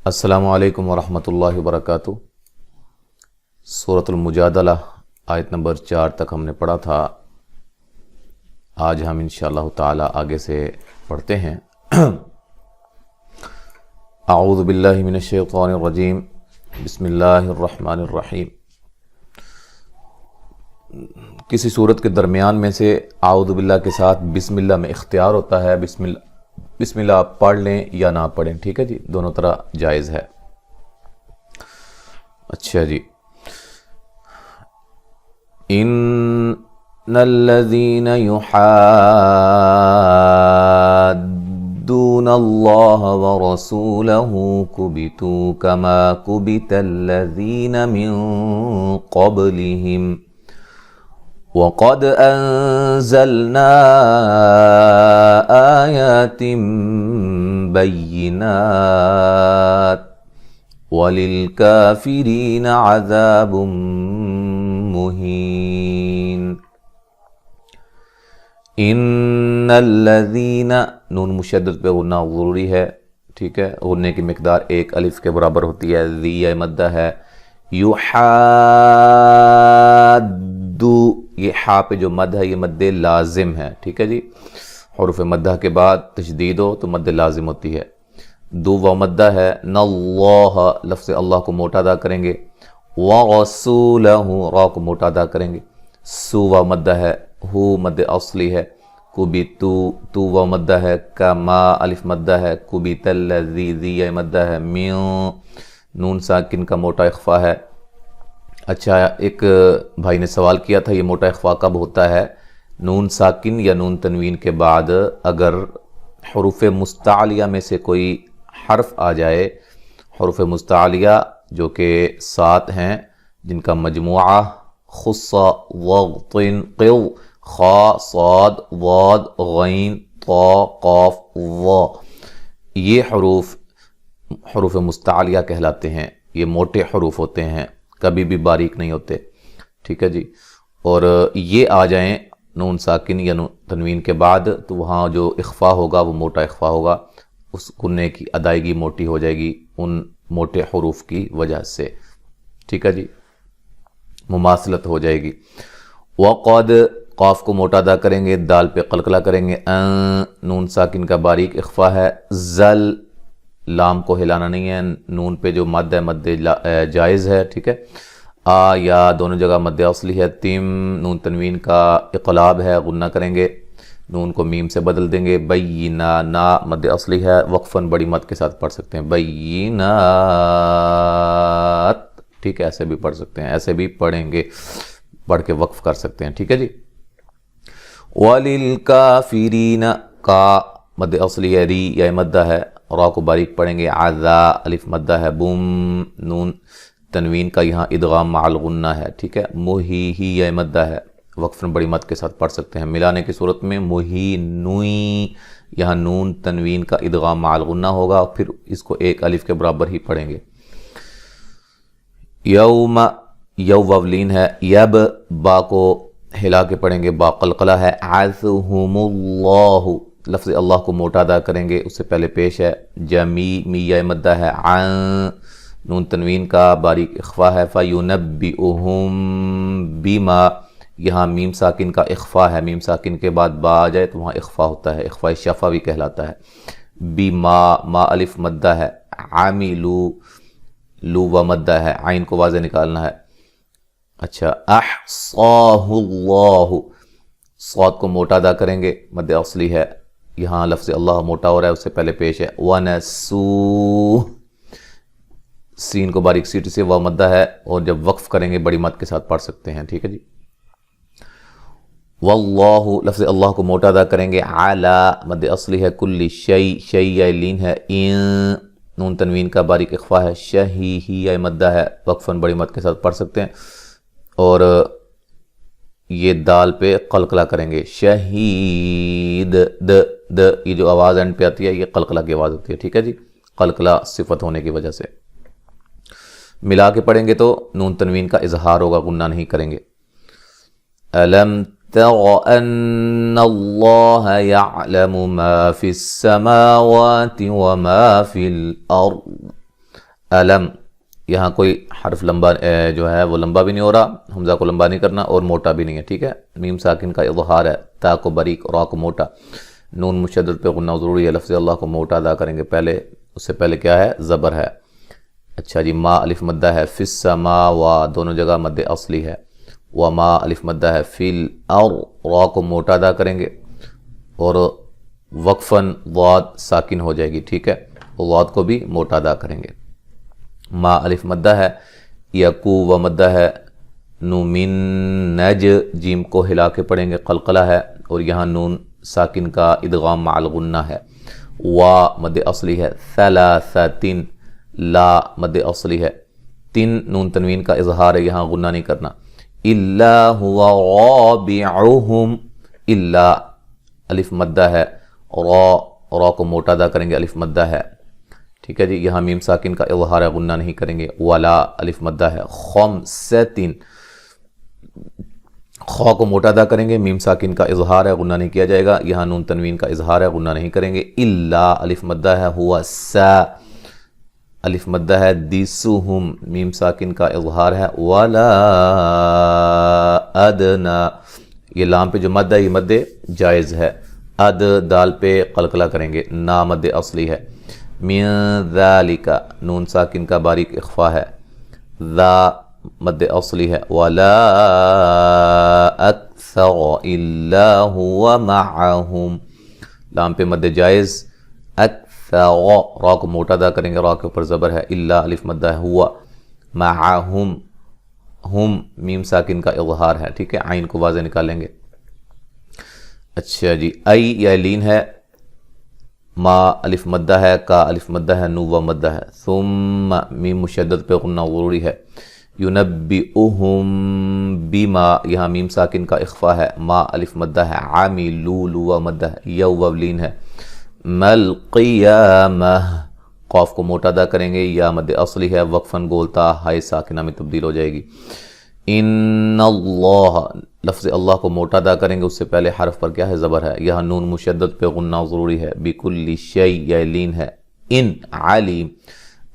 السلام علیکم ورحمۃ اللہ وبرکاتہ۔ سورۃ المجادلہ آیت نمبر 4 تک ہم نے پڑھا تھا۔ آج ہم انشاءاللہ تعالی آگے سے پڑھتے ہیں۔ اعوذ باللہ من الشیطان الرجیم، بسم اللہ الرحمن الرحیم۔ کسی صورت کے درمیان میں سے اعوذ باللہ کے ساتھ بسم اللہ میں اختیار ہوتا ہے۔ بسم اللہ آپ پڑھ لیں یا نہ پڑھیں، ٹھیک ہے جی، دونوں طرح جائز ہے۔ اچھا جی، ان الذین یحادون اللہ ورسولہ کبتوا کما کبت الذین من قبلہم وَقَدْ أَنزَلْنَا آيَاتٍ بَيِّنَاتٍ وَلِلْكَافِرِينَ عَذَابٌ مُهِينٌ۔ ان الذین، نون مشدد پہ غنہ ضروری ہے، ٹھیک ہے، غننے کی مقدار 1 الف کے برابر ہوتی ہے۔ ذی مدہ ہے، یحادو، یہ ہا پہ جو مد ہے یہ مد لازم ہے، ٹھیک ہے جی۔ حروف مدہ کے بعد تشدید ہو تو مد لازم ہوتی ہے۔ دو و مدہ ہے، ناللہ، لفظ اللہ کو موٹا ادا کریں گے، ورسولہ، را کو موٹا ادا کریں گے۔ سو و مدہ ہے، ہو مد اصلی ہے۔ کبتو، تو و مدہ ہے، کما الف مدہ ہے، کبت الذی، ذی مدہ ہے، من، نون ساکن کا موٹا اخفا ہے۔ اچھا، ایک بھائی نے سوال کیا تھا یہ موٹا اخفا کب ہوتا ہے؟ نون ساکن یا نون تنوین کے بعد اگر حروف مستعلیہ میں سے کوئی حرف آ جائے، حروف مستعلیہ جو کہ 7 ہیں، جن کا مجموعہ خص، وغطن، قو، خا، صاد، ضاد، غین، طا، قاف، ظ، یہ حروف مستعلیہ کہلاتے ہیں۔ یہ موٹے حروف ہوتے ہیں، کبھی بھی باریک نہیں ہوتے، ٹھیک ہے جی۔ اور یہ آ جائیں نون ساکن یا نون تنوین کے بعد تو وہاں جو اخفا ہوگا وہ موٹا اخفا ہوگا، اس غننے کی ادائیگی موٹی ہو جائے گی ان موٹے حروف کی وجہ سے، ٹھیک ہے جی، مماثلت ہو جائے گی۔ وقد، قاف کو موٹا ادا کریں گے، دال پہ قلقلہ کریں گے، نون ساکن کا باریک اخفا ہے۔ زل، لام کو ہلانا نہیں ہے، نون پہ جو مد ہے مد جائز ہے، ٹھیک ہے۔ آ یا دونوں جگہ مد اصلی ہے۔ تم، نون تنوین کا اقلاب ہے، غنہ کریں گے، نون کو میم سے بدل دیں گے۔ بینا، نا مد اصلی ہے، وقفاً بڑی مد کے ساتھ پڑھ سکتے ہیں، بینات، ٹھیک ہے، ایسے بھی پڑھ سکتے ہیں، ایسے بھی پڑھیں گے، پڑھ کے وقف کر سکتے ہیں، ٹھیک ہے جی۔ وَلِلْكَافِرِينَ، کا مد اصلی ہے، ری یا مدہ ہے، را کو باریک پڑھیں گے۔ عذا، الف مدہ ہے، بم، نون تنوین کا یہاں ادغام مع الغنہ ہے، ٹھیک ہے۔ مہی، ہی یا مدہ ہے، وقفاً بڑی مد کے ساتھ پڑھ سکتے ہیں۔ ملانے کی صورت میں مہی نوئی، یہاں نون تنوین کا ادغام مع الغنہ ہوگا، پھر اس کو 1 الف کے برابر ہی پڑھیں گے۔ یوم، یو وولین ہے، یب، با کو ہلا کے پڑھیں گے، با قلقلہ ہے۔ عَذْهُمُ اللَّهُ، لفظ اللہ کو موٹا ادا کریں گے، اس سے پہلے پیش ہے۔ جمی، میہ مدہ ہے، عن، نون تنوین کا باریک اخفا ہے۔ فَيُنَبِّئُهُم بِمَا، یہاں میم ساکن کا اخفا ہے، میم ساکن کے بعد با آ جائے تو وہاں اخفا ہوتا ہے، اخفا شفا بھی کہلاتا ہے۔ بِمَا، ما الف مدہ ہے۔ عَمِلُوا، لو و مدہ ہے، عین کو واضح نکالنا ہے۔ اچھا، احصاہ اللہ، صاد کو موٹا ادا کریں گے، مد اصلی ہے، یہاں لفظ اللہ موٹا ہو رہا ہے، اس سے پہلے پیش ہے۔ وَنَسُوهُ، سین کو باریک سیٹی سے و مدہ ہے، اور جب وقف کریں گے بڑی مد کے ساتھ پڑھ سکتے ہیں، ٹھیک ہے جی۔ واللہ، لفظ اللہ کو موٹا ادا کریں گے، علی، مد اصلی ہے، کل شیء، شیء یا لین ہے، ان، نون تنوین کا باریک اخفا ہے۔ شہی، ہی یا مدہ ہے، وقفاً بڑی مد کے ساتھ پڑھ سکتے ہیں، اور یہ دال پہ قلقلہ کریں گے۔ شہید، د، یہ جو آواز اینڈ پہ آتی ہے یہ قلقلہ کی آواز ہوتی ہے، ٹھیک ہے جی، قلقلہ صفت ہونے کی وجہ سے۔ ملا کے پڑھیں گے تو نون تنوین کا اظہار ہوگا، غنہ نہیں کریں گے۔ أَلَمْ تَرَ أَنَّ اللَّهَ يَعْلَمُ مَا فِي السَّمَاوَاتِ وَمَا فِي الْأَرْضِ علم، یہاں کوئی حرف لمبا جو ہے وہ لمبا بھی نہیں ہو رہا، حمزہ کو لمبا نہیں کرنا اور موٹا بھی نہیں ہے، ٹھیک ہے. میم ساکن کا اظہار ہے، تا کو باریک، را کو موٹا. نون مشدد پہ غنہ ضروری ہے، لفظ اللہ کو موٹا ادا کریں گے. پہلے اس سے پہلے کیا ہے؟ زبر ہے. اچھا جی، ما الف مدہ ہے، فی السماء دونوں جگہ مد اصلی ہے. وما الف مدہ ہے، فی الارض را کو موٹا ادا کریں گے اور وقفاً ضاد ساکن ہو جائے گی، ٹھیک ہے، ضاد کو بھی موٹا ادا کریں گے. ما الف مدہ ہے، یکو و مدہ ہے، نو من نج جیم کو ہلا کے پڑھیں گے، قلقلہ ہے، اور یہاں نون ساکن کا ادغام مع الغنہ ہے. وا مد اصلی ہے، ثلاثتن لا مد اصلی ہے. تین نون تنوین کا اظہار ہے، یہاں غنہ نہیں کرنا. الا هو رابعهم، الا الف مدہ ہے، را کو موٹا ادا کریں گے، الف مدہ ہے، ٹھیک ہے جی. یہاں میم ساکن کا اظہار ہے، غنہ نہیں کریں گے. ولا الف مدہ ہے، خمسۃ خا کو موٹا ادا کریں گے، میم ساکن کا اظہار ہے، غنہ نہیں کیا جائے گا. یہاں نون تنوین کا اظہار ہے، غنہ نہیں کریں گے. الا الف مدہ ہے، ہوا سا الف مدہ ہے، دیسوہم میم ساکن کا اظہار ہے. ولا ادنا، یہ لام پہ جو مد ہے یہ مد جائز ہے. اد دال پہ قلقلہ کریں گے، نا مد اصلی ہے. من ذالک نون ساکن کا باریک اخفا ہے، ذا مد اصلی ہے. ولا اکثر الا هو معهم لام پہ مد جائز. اکثر را کو موٹا ادا کریں گے، را کے اوپر زبر ہے. الا الف مدہ ہے، ہوا معهم ہم میم ساکن کا اظہار ہے، ٹھیک ہے، عین کو واضح نکالیں گے. اچھا جی، ای یا لین ہے، ما الف مدہ ہے، کا الف مدہ ہے، نو و مدہ ہے. ثم میم مشدد پہ غنہ ضروری ہے. ینبئہم بما، یہاں میم ساکن کا اخفا ہے، ما الف مدہ ہے، عاملو لو و مدہ ہے، یو و لین ہے. مل قیامہ قاف کو موٹا ادا کریں گے، یا مد اصلی ہے، وقفاً گولتا ہائے ساکنہ میں تبدیل ہو جائے گی. ان اللہ لفظ اللہ کو موٹا ادا کریں گے، اس سے پہلے حرف پر کیا ہے؟ زبر ہے. یہاں نون مشدد پہ غنہ ضروری ہے. بکل شیء یا لین ہے. ان علیم،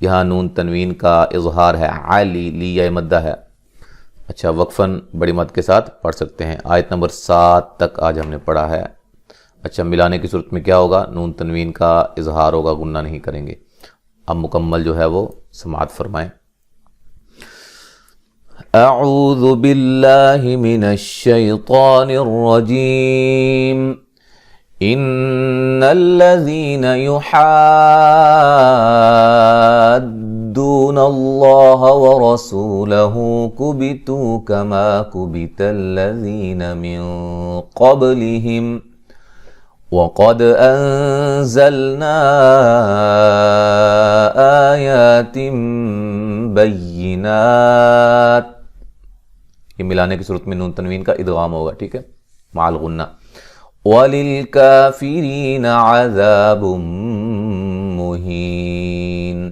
یہاں نون تنوین کا اظہار ہے، علی لی یا مدہ ہے. اچھا، وقفاً بڑی مد کے ساتھ پڑھ سکتے ہیں. آیت نمبر 7 تک آج ہم نے پڑھا ہے. اچھا، ملانے کی صورت میں کیا ہوگا؟ نون تنوین کا اظہار ہوگا، غنہ نہیں کریں گے. اب مکمل جو ہے وہ سماعت فرمائیں. اعوذ باللہ من الشیطان الرجیم. ان الذین یحادون اللہ ورسولہ کبتوا کما کبت الذین من قبلہم وَقَدْ أَنزَلْنَا آيَاتٍ بَيِّنَاتٍ، یہ ملانے کی صورت میں نون تنوین کا ادغام ہوگا، ٹھیک ہے، مع الغنہ. وَلِلْكَافِرِينَ عَذَابٌ مُّهِينٌ.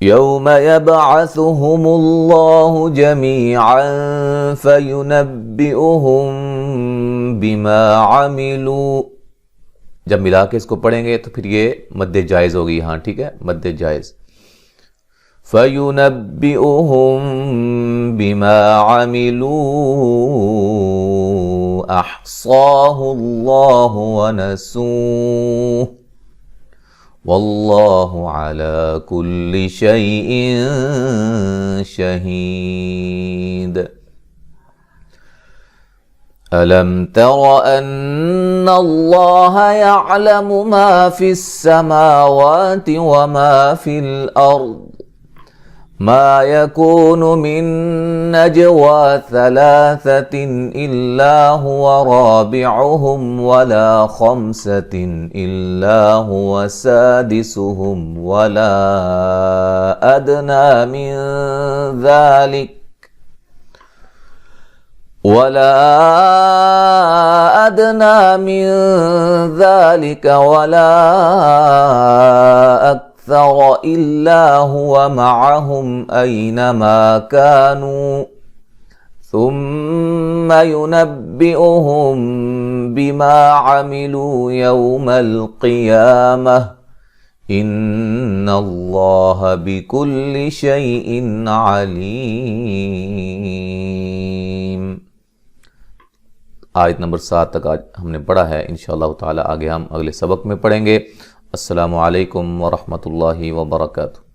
يَوْمَ يَبْعَثُهُمُ اللَّهُ جَمِيعًا فَيُنَبِّئُهُم بِمَا عَمِلُوا. جب ملا کے اس کو پڑھیں گے تو پھر یہ مد جائز ہوگی یہاں، ٹھیک ہے، مد جائز. فَيُنَبِّئُهُم بِمَا عَمِلُوا أَحْصَاهُ اللَّهُ وَنَسُوهُ وَاللَّهُ عَلَى كُلِّ شَيْءٍ شَهِيدٌ. أَلَمْ تَرَ أَنَّ اللَّهَ يَعْلَمُ مَا فِي السَّمَاوَاتِ وَمَا فِي الْأَرْضِ مَا يَكُونُ مِن نَّجْوَى ثَلَاثَةٍ إِلَّا هُوَ رَابِعُهُمْ وَلَا خَمْسَةٍ إِلَّا هُوَ سَادِسُهُمْ وَلَا أَدْنَى مِن ذَلِكَ ولا أكثر إلا هو معهم أينما كانوا ثم ينبئهم بما عملوا يوم القيامة ان اللہ بکل شیء علیم۔ آیت نمبر 7 تک آج ہم نے پڑھا ہے، انشاءاللہ تعالی آگے ہم اگلے سبق میں پڑھیں گے۔ السلام علیکم ورحمۃ اللہ وبرکاتہ۔